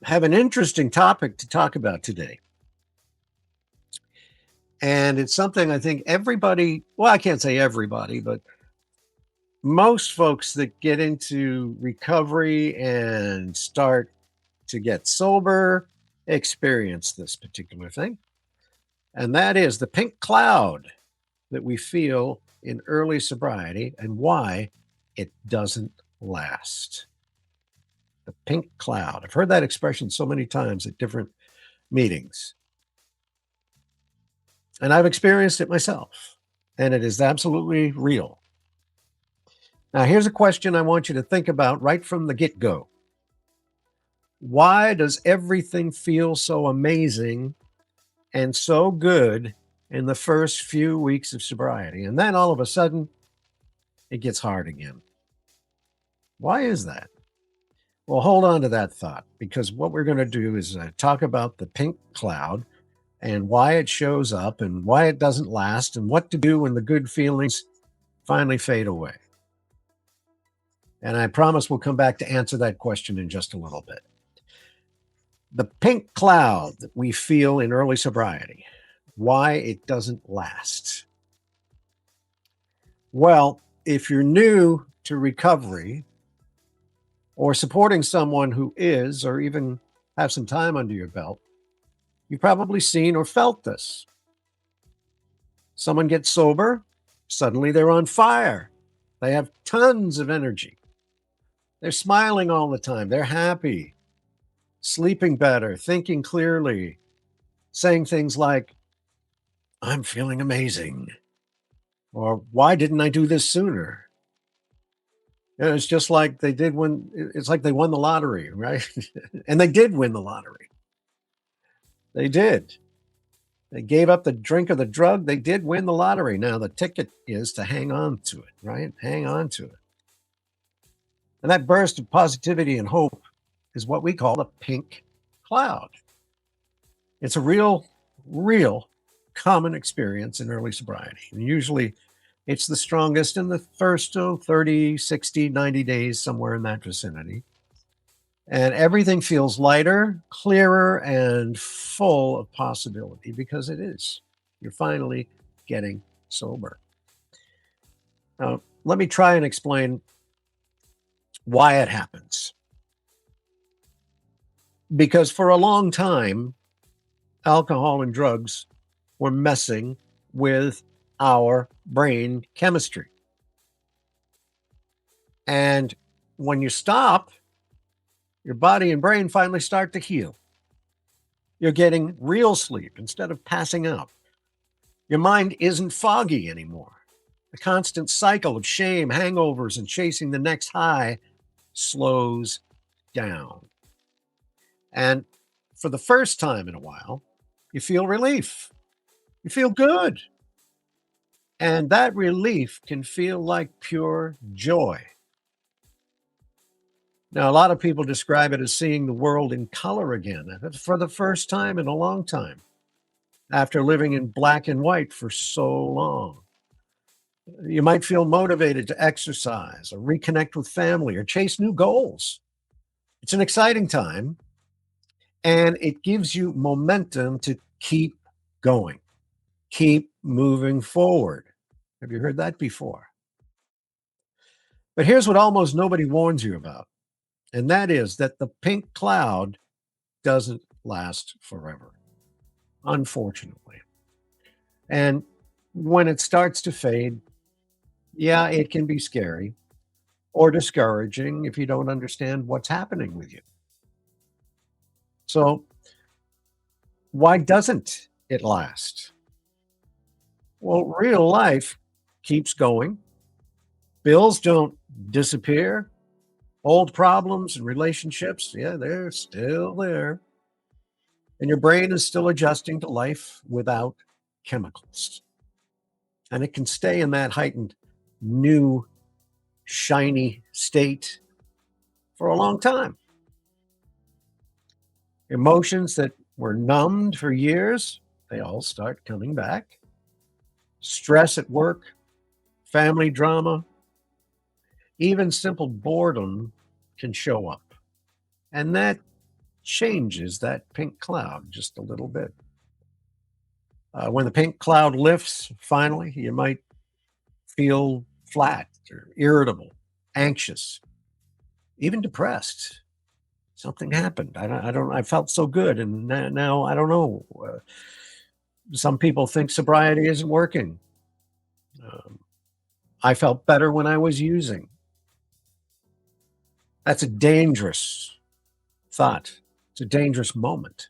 have an interesting topic to talk about today. And it's something I think everybody, well, I can't say everybody, but most folks that get into recovery and start to get sober experience this particular thing. And that is the pink cloud that we feel in early sobriety and why it doesn't last. The pink cloud. I've heard that expression so many times at different meetings. And I've experienced it myself, and it is absolutely real. Now, here's a question I want you to think about right from the get go. Why does everything feel so amazing and so good in the first few weeks of sobriety? And then all of a sudden, it gets hard again. Why is that? Well, hold on to that thought, because what we're going to do is talk about the pink cloud and why it shows up and why it doesn't last and what to do when the good feelings finally fade away. And I promise we'll come back to answer that question in just a little bit. The pink cloud that we feel in early sobriety, why it doesn't last. Well, if you're new to recovery or supporting someone who is, or even have some time under your belt, you've probably seen or felt this. Someone gets sober, suddenly they're on fire. They have tons of energy. They're smiling all the time. They're happy, sleeping better, thinking clearly, saying things like, I'm feeling amazing. Or why didn't I do this sooner? And it's just like they did when it's like they won the lottery, right? And they did win the lottery. They did. They gave up the drink or the drug. They did win the lottery. Now the ticket is to hang on to it, right? Hang on to it. And that burst of positivity and hope is what we call the pink cloud. It's a real common experience in early sobriety. And usually it's the strongest in the first 30, 60, 90 days, somewhere in that vicinity. And everything feels lighter, clearer, and full of possibility because it is. You're finally getting sober. Now, let me try and explain why it happens. Because for a long time, alcohol and drugs were messing with our brain chemistry. And when you stop, your body and brain finally start to heal. You're getting real sleep instead of passing out. Your mind isn't foggy anymore. The constant cycle of shame, hangovers, and chasing the next high slows down. And for the first time in a while, you feel relief. You feel good. And that relief can feel like pure joy. Now, a lot of people describe it as seeing the world in color again for the first time in a long time, after living in black and white for so long. You might feel motivated to exercise or reconnect with family or chase new goals. It's an exciting time, and it gives you momentum to keep going, keep moving forward. Have you heard that before? But here's what almost nobody warns you about, and that is that the pink cloud doesn't last forever, unfortunately. And when it starts to fade, yeah, it can be scary or discouraging if you don't understand what's happening with you. So, why doesn't it last? Well, real life keeps going. Bills don't disappear. Old problems and relationships, yeah, they're still there. And your brain is still adjusting to life without chemicals. And it can stay in that heightened, new, shiny state for a long time. Emotions that were numbed for years, they all start coming back. Stress at work, family drama, even simple boredom can show up. And that changes that pink cloud just a little bit. When the pink cloud lifts, finally, you might feel flat or irritable, anxious, even depressed. Something happened. I felt so good. And now I don't know. Some people think sobriety isn't working. Um, I felt better when I was using. That's a dangerous thought. It's a dangerous moment.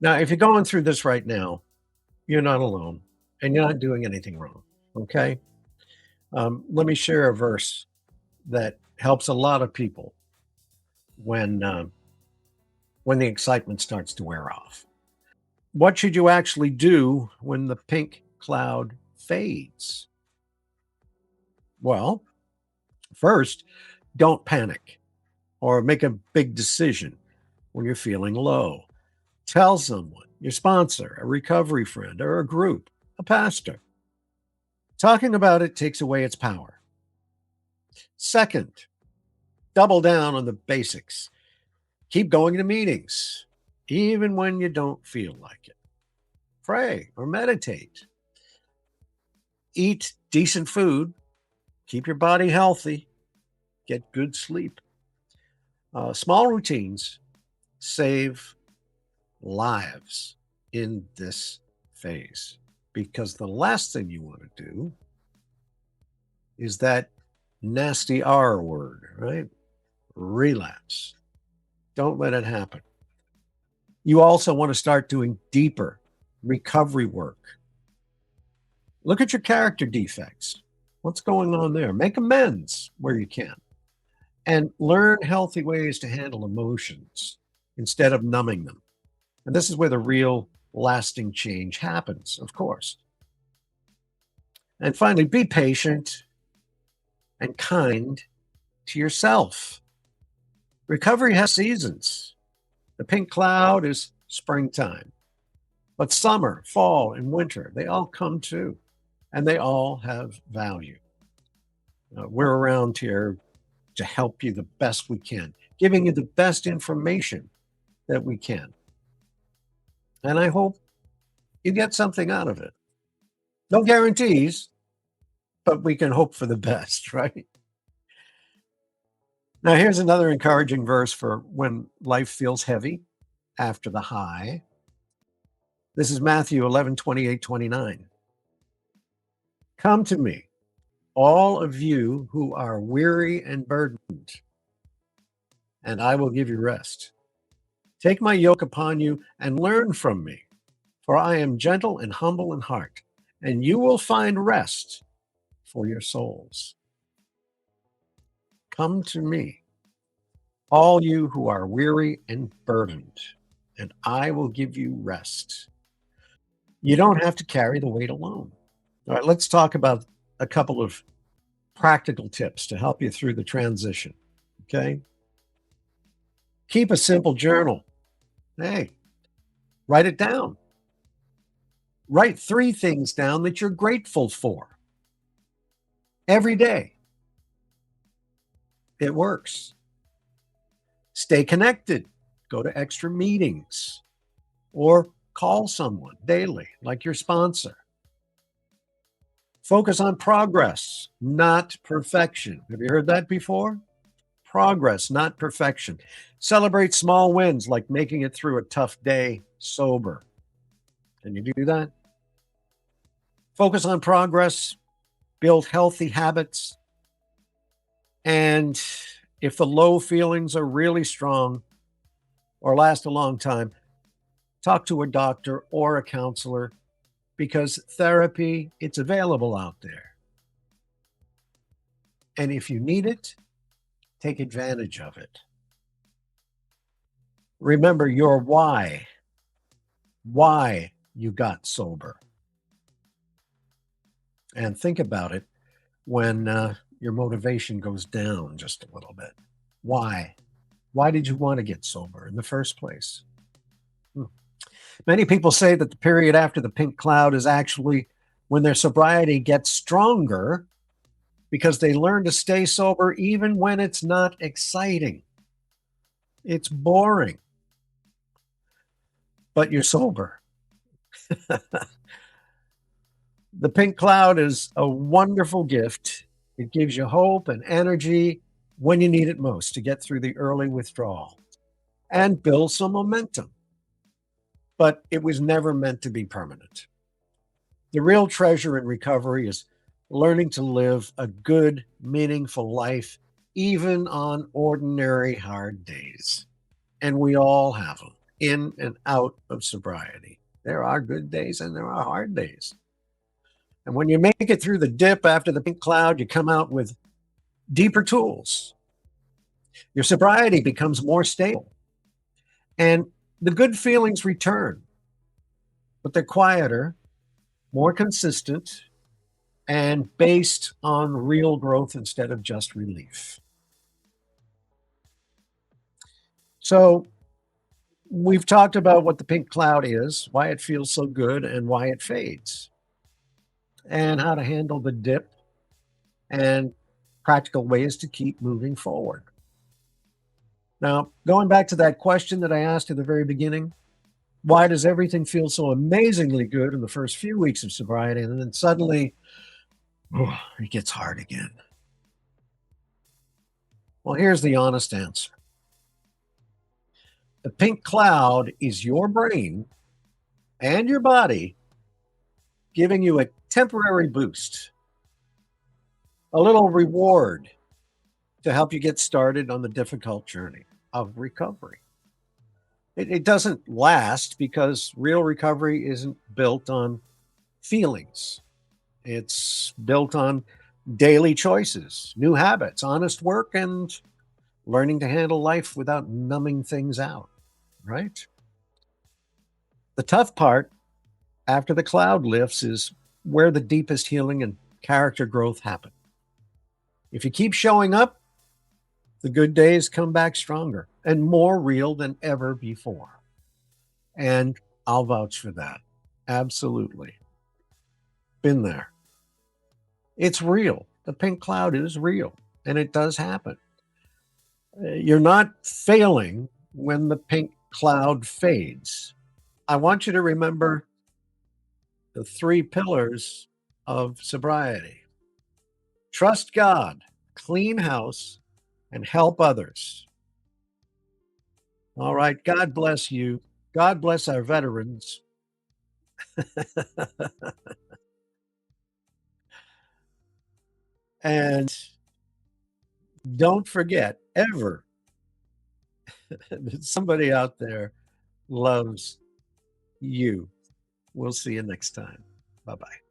Now, if you're going through this right now, you're not alone and you're not doing anything wrong. Okay. Let me share a verse that helps a lot of people when when the excitement starts to wear off. What should you actually do when the pink cloud fades? Well, first, don't panic or make a big decision when you're feeling low. Tell someone, your sponsor, a recovery friend, or a group, a pastor. Talking about it takes away its power. Second, double down on the basics. Keep going to meetings, even when you don't feel like it. Pray or meditate. Eat decent food. Keep your body healthy. Get good sleep. Small routines save lives in this phase because the last thing you want to do is that nasty R word, right? Relapse. Don't let it happen. You also want to start doing deeper recovery work. Look at your character defects. What's going on there? Make amends where you can and learn healthy ways to handle emotions instead of numbing them. And this is where the real lasting change happens, of course. And finally, be patient and kind to yourself. Recovery has seasons. The pink cloud is springtime, but summer, fall, and winter, they all come too, and they all have value. We're around here to help you the best we can, giving you the best information that we can. And I hope you get something out of it. No guarantees, but we can hope for the best, right? Now, here's another encouraging verse for when life feels heavy after the high. This is Matthew 11:28-29. Come to me, all of you who are weary and burdened, and I will give you rest. Take my yoke upon you and learn from me, for I am gentle and humble in heart, and you will find rest for your souls. Come to me, all you who are weary and burdened, and I will give you rest. You don't have to carry the weight alone. All right, let's talk about a couple of practical tips to help you through the transition. Okay. Keep a simple journal. Hey, write it down. Write 3 things down that you're grateful for every day. It works. Stay connected. Go to extra meetings or call someone daily, like your sponsor. Focus on progress, not perfection. Have you heard that before? Progress, not perfection. Celebrate small wins like making it through a tough day sober. Can you do that? Focus on progress, build healthy habits. And if the low feelings are really strong or last a long time, talk to a doctor or a counselor because therapy, it's available out there. And if you need it, take advantage of it. Remember your why you got sober. And think about it when your motivation goes down just a little bit. Why? Why did you want to get sober in the first place? Many people say that the period after the pink cloud is actually when their sobriety gets stronger because they learn to stay sober even when it's not exciting. It's boring. but you're sober. The pink cloud is a wonderful gift. It gives you hope and energy when you need it most to get through the early withdrawal and build some momentum. But it was never meant to be permanent. The real treasure in recovery is learning to live a good, meaningful life, even on ordinary hard days. And we all have them in and out of sobriety. There are good days and there are hard days. And when you make it through the dip after the pink cloud, you come out with deeper tools. Your sobriety becomes more stable and the good feelings return, but they're quieter, more consistent, and based on real growth instead of just relief. So, we've talked about what the pink cloud is, why it feels so good, and why it fades, and how to handle the dip and practical ways to keep moving forward. Now, going back to that question that I asked at the very beginning, why does everything feel so amazingly good in the first few weeks of sobriety and then suddenly it gets hard again? Well, here's the honest answer. The pink cloud is your brain and your body giving you a temporary boost, a little reward to help you get started on the difficult journey of recovery. It doesn't last because real recovery isn't built on feelings. It's built on daily choices, new habits, honest work, and learning to handle life without numbing things out, right? The tough part after the cloud lifts is where the deepest healing and character growth happen. If you keep showing up, the good days come back stronger and more real than ever before. And I'll vouch for that. Absolutely. Been there. It's real. The pink cloud is real and it does happen. You're not failing when the pink cloud fades. I want you to remember the three pillars of sobriety: trust God, clean house, and help others. All right. God bless you. God bless our veterans. And don't forget ever that somebody out there loves you. We'll see you next time. Bye bye.